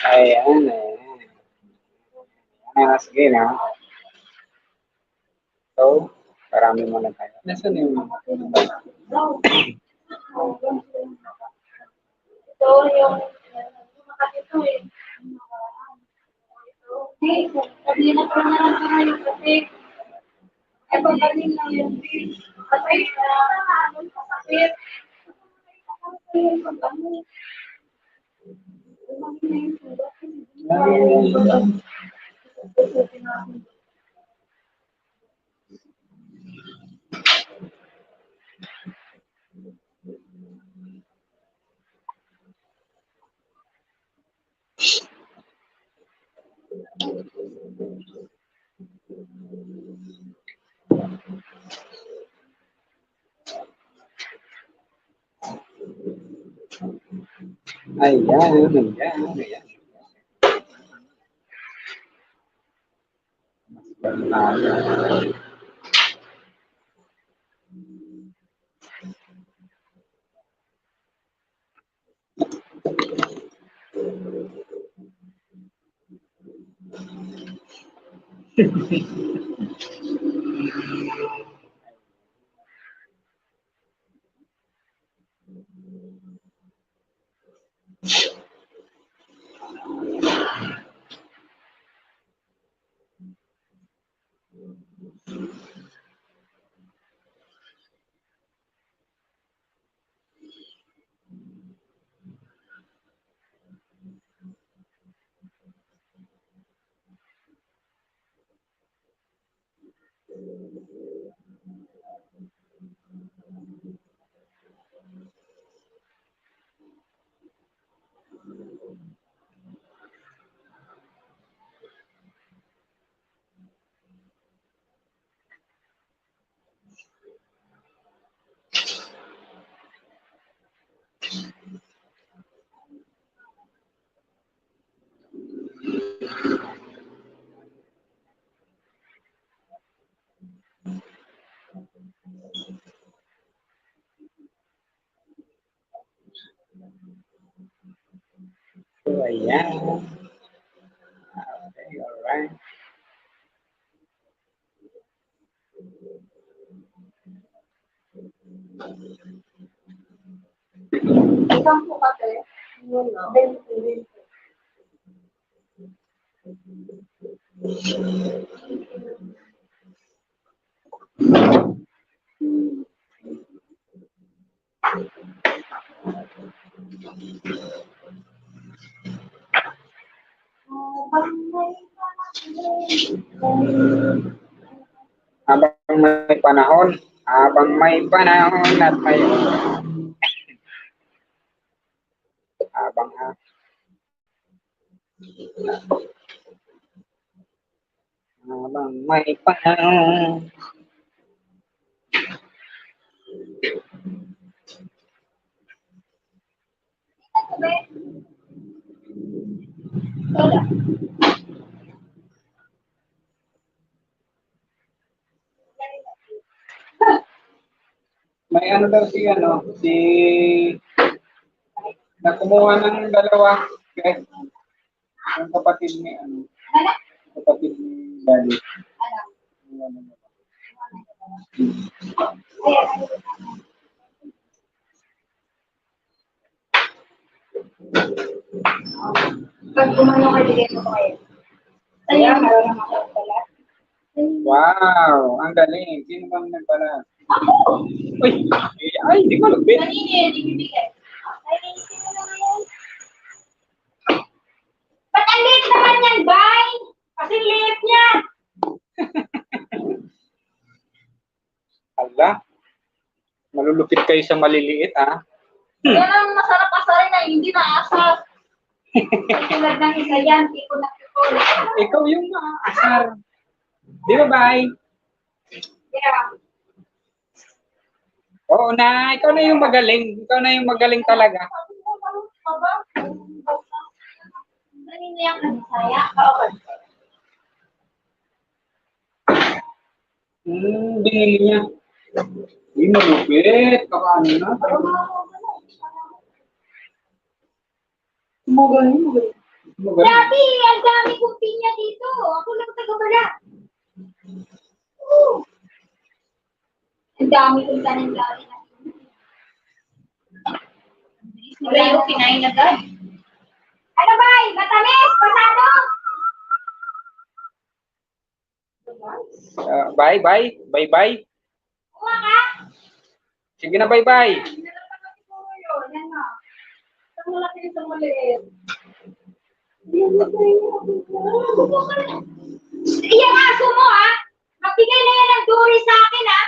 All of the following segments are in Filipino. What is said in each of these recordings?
Ayan eh. Ayan, sige na. So, marami mo na tayo. Nasaan yung... Ito yung makatito eh. Sabi na ko na lang tayo kasi ay pagaling lang yung kasi sakit. Ayan. So, ayan. Okay, alright. Isang po kasi, yun no, 20. Habang may panahon at may habang may panahon. May ano daw si na kumuha ng dalawa guys. Yung kapatid ni kapatid ni Daddy. Pag kumano ka din mo kayo. Kaya meron ako pala. Wow, ang galing. Sino bang nagpala? Ako! Uy, ay, di ko lupit. Kanina, di bibigay. Ay, sino naman yan? Ba't ang liit naman yan, Bay? Kasi liit niya. Ala, malulupit kayo sa maliliit, ah. Yan ang masarap asarin na hindi naasar. Tulad ng isa yan, di ko nakikol. Ikaw yung asar. Di ba, Bay? Yeah. Oo na, ikaw na yung magaling. Ikaw na yung magaling talaga. Kanina yung saya? Oo. Binili niya. Uy, malupit. Kakaano na. Magaling, magaling. Magaling. Grabe, ang dami kong pinya dito. Ako lang taga-bala. Ang dami kong tanim lagi na. Wala yung kinain agad. Ano ba? Matamis? Pasado? Bye, bye. Bye, bye. Kuha ka? Sige na, bye, bye. Yan na. Isang malaki, isang maliit. Iyan aso mo ha? Magbigay na yan ng duri sa akin ha?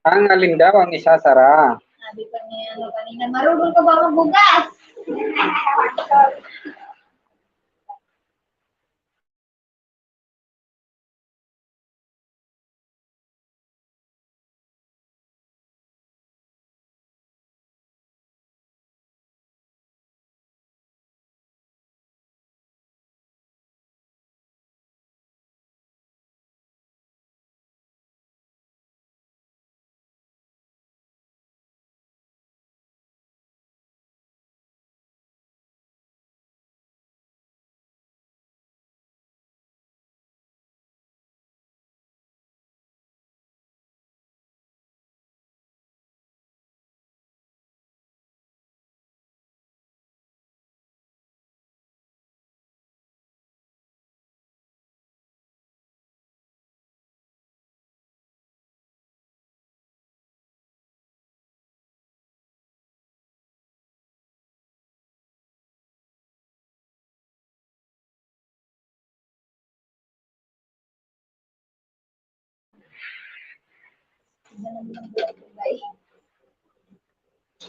Ang alin daw ang isasara. Sabi pa niya ano kanina, marunong ka ba magbugas?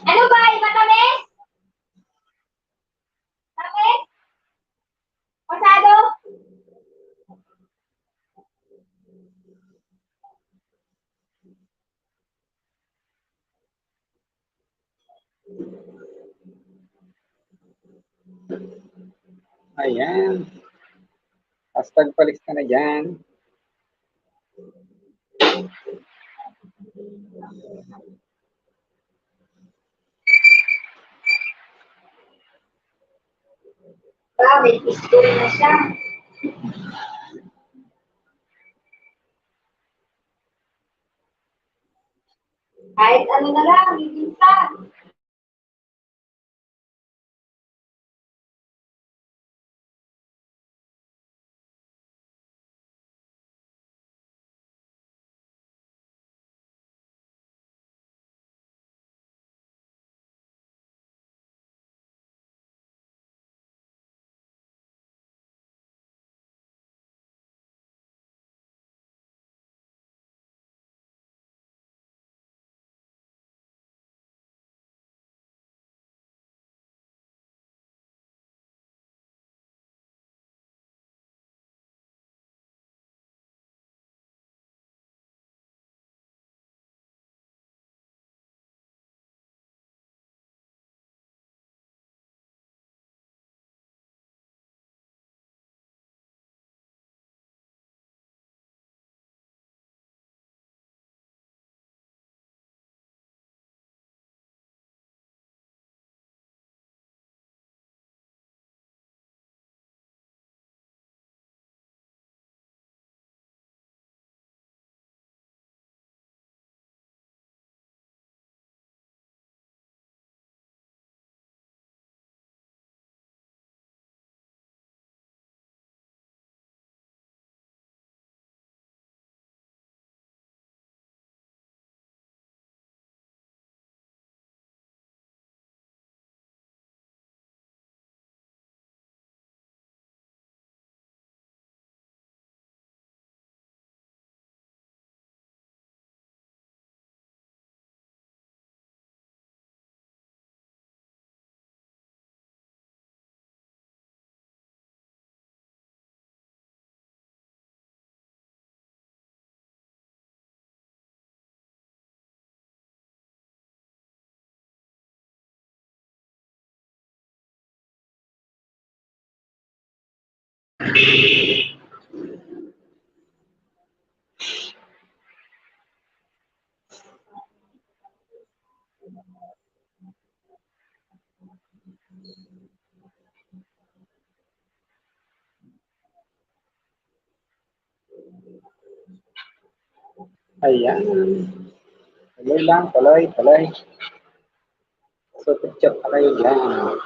Ano ba? Matamis? Tamis? Pasado? Ayan. Hashtag palis ka na dyan. Grabe, history na siya. Kahit ano na lang, bibinta. Ayan. Tuloy lang, tuloy, tuloy. Super chat pa kayo dyan.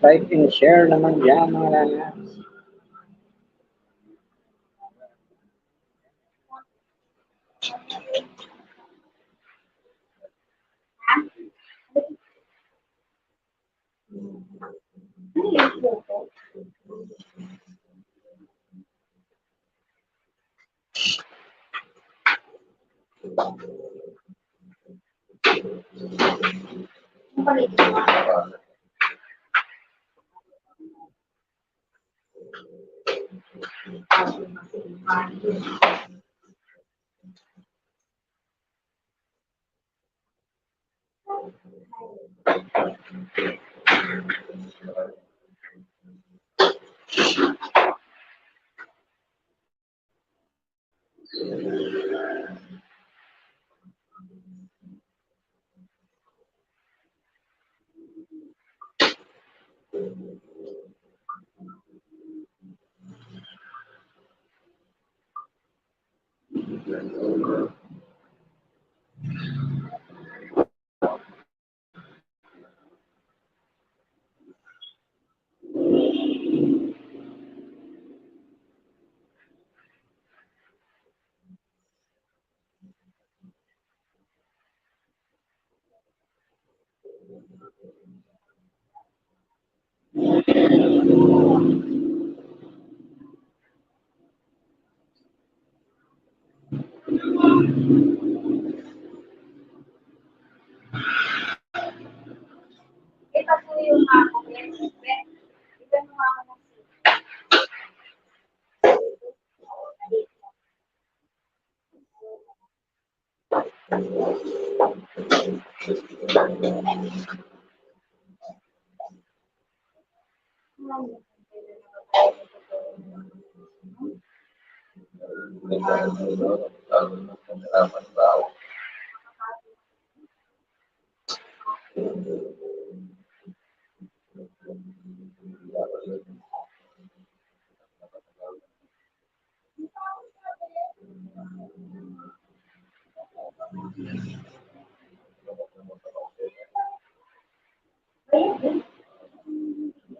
Like and share naman dyan mga lanas. Ito po yung ako. Ito yung ako.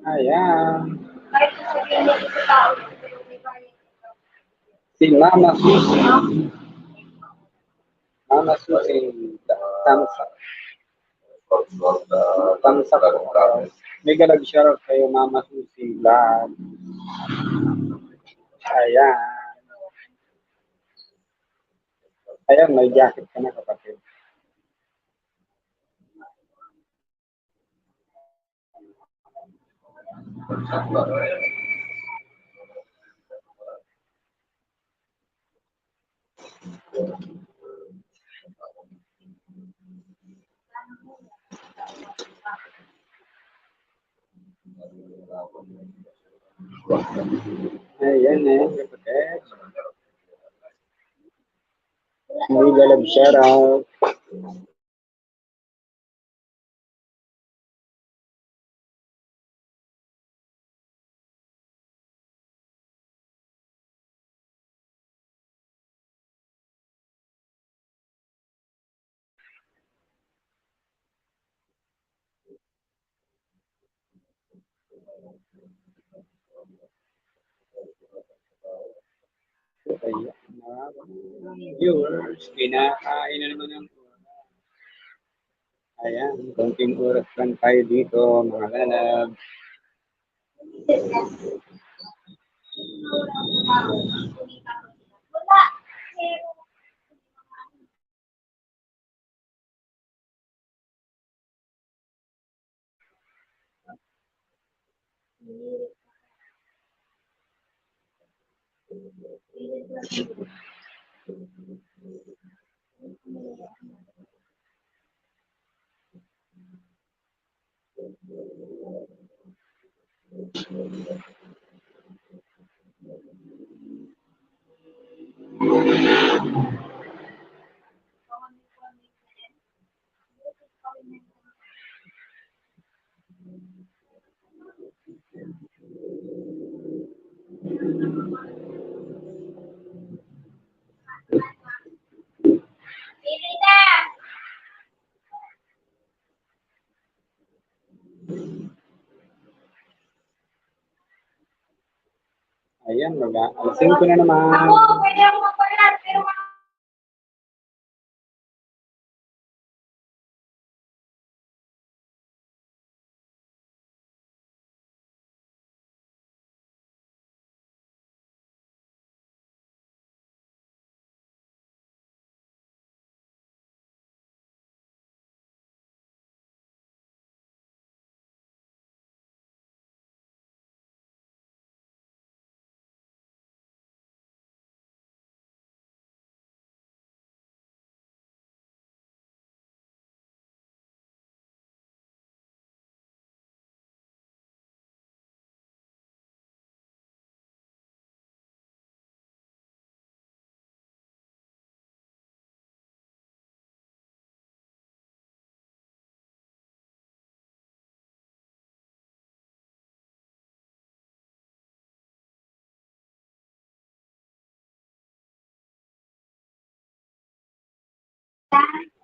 Ayan. Kahit sasabihin niya sa tao, di ba yun? Si Mama Susi. Mama Susi. Tamsa. Tamsa po. Mega nag-share kayo Mama Susi vlog. Ayan. Ayan, may jacket ka na kapatid. Ayan eh, kapatid. Mega nag-share out. Ayan, mga viewers, kinakain na naman ang ayan, konting oras lang tayo dito, mga lalab. Wala. Ayan, mag-aalasin ko na naman. Ako, pwede ako magpalat, pero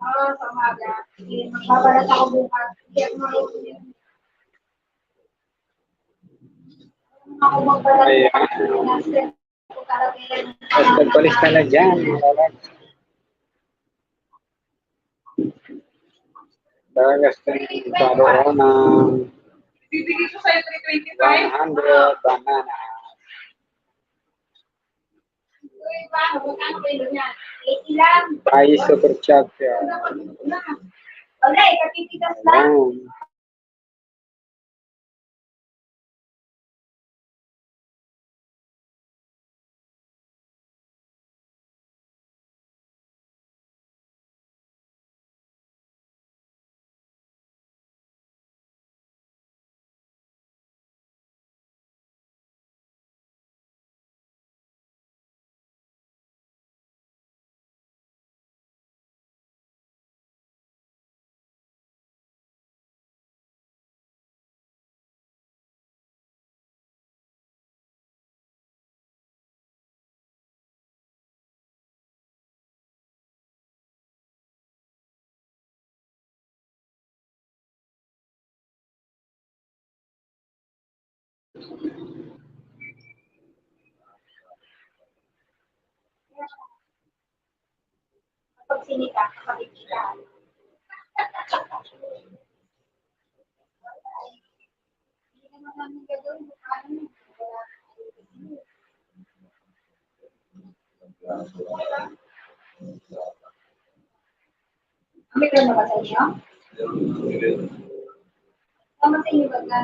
oo, sa umaga. Magbabalat ako bukas. Hindi ako marunong. Ako magbalat Ayan. Tapos nagpalis ka na dyan. Gagastin karoon ng Bibigay ko sa'yo 325. 100 banana. Uy, paano? Magkano kayo niyan? 80 lang. Buy super chat. Wala, katitigas lang. Ayan. Kapag sinika, kapag kita. Hindi naman namin gagawin. Ano? May gano'n ba sa inyo? Tama sa inyo ba ka?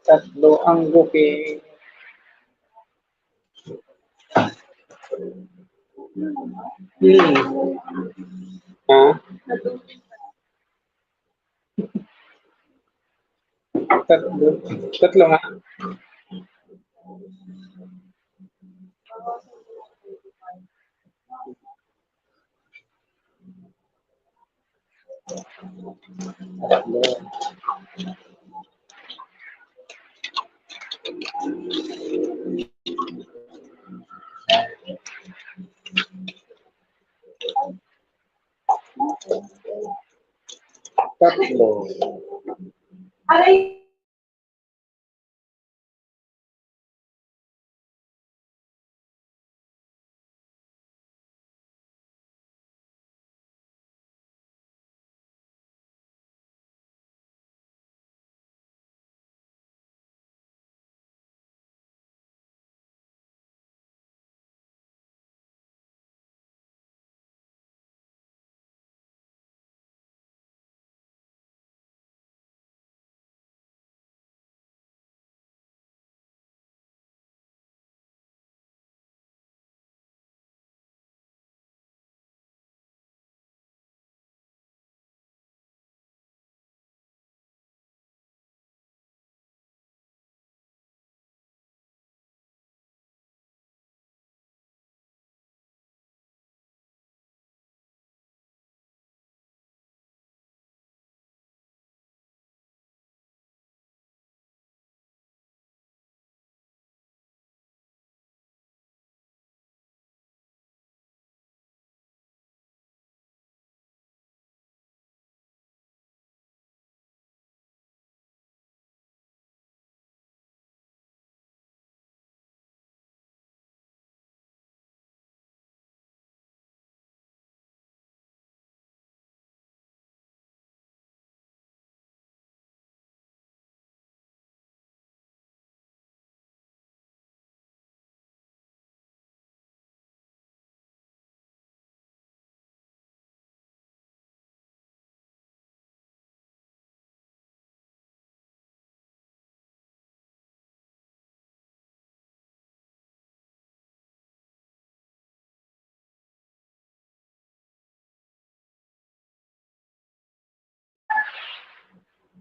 Tatlo ang booking. Ha? Tatlo. Tatlo nga. Tatlo. Tatlo. Aray!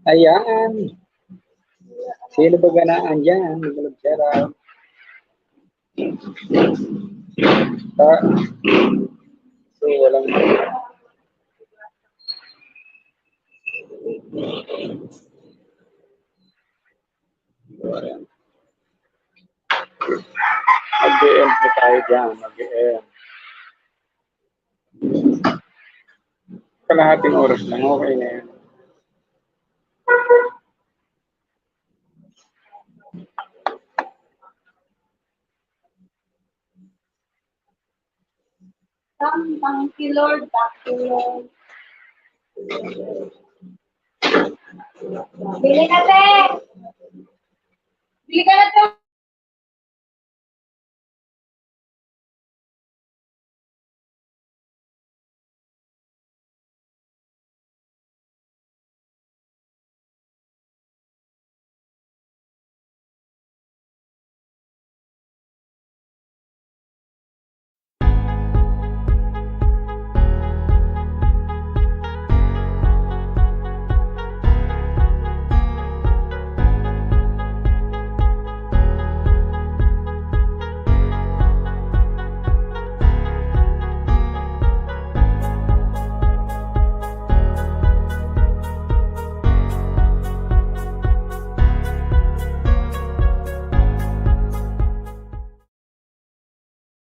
Ayan. Sino ba ganaan dyan? Mag-share. So, walang... Mag-e-end na tayo dyan. Mag-e-end. Kalahating oras lang. Okay na yan. Thank you, Lord. Thank you, Lord. Bili na, te! Bili ka na, te!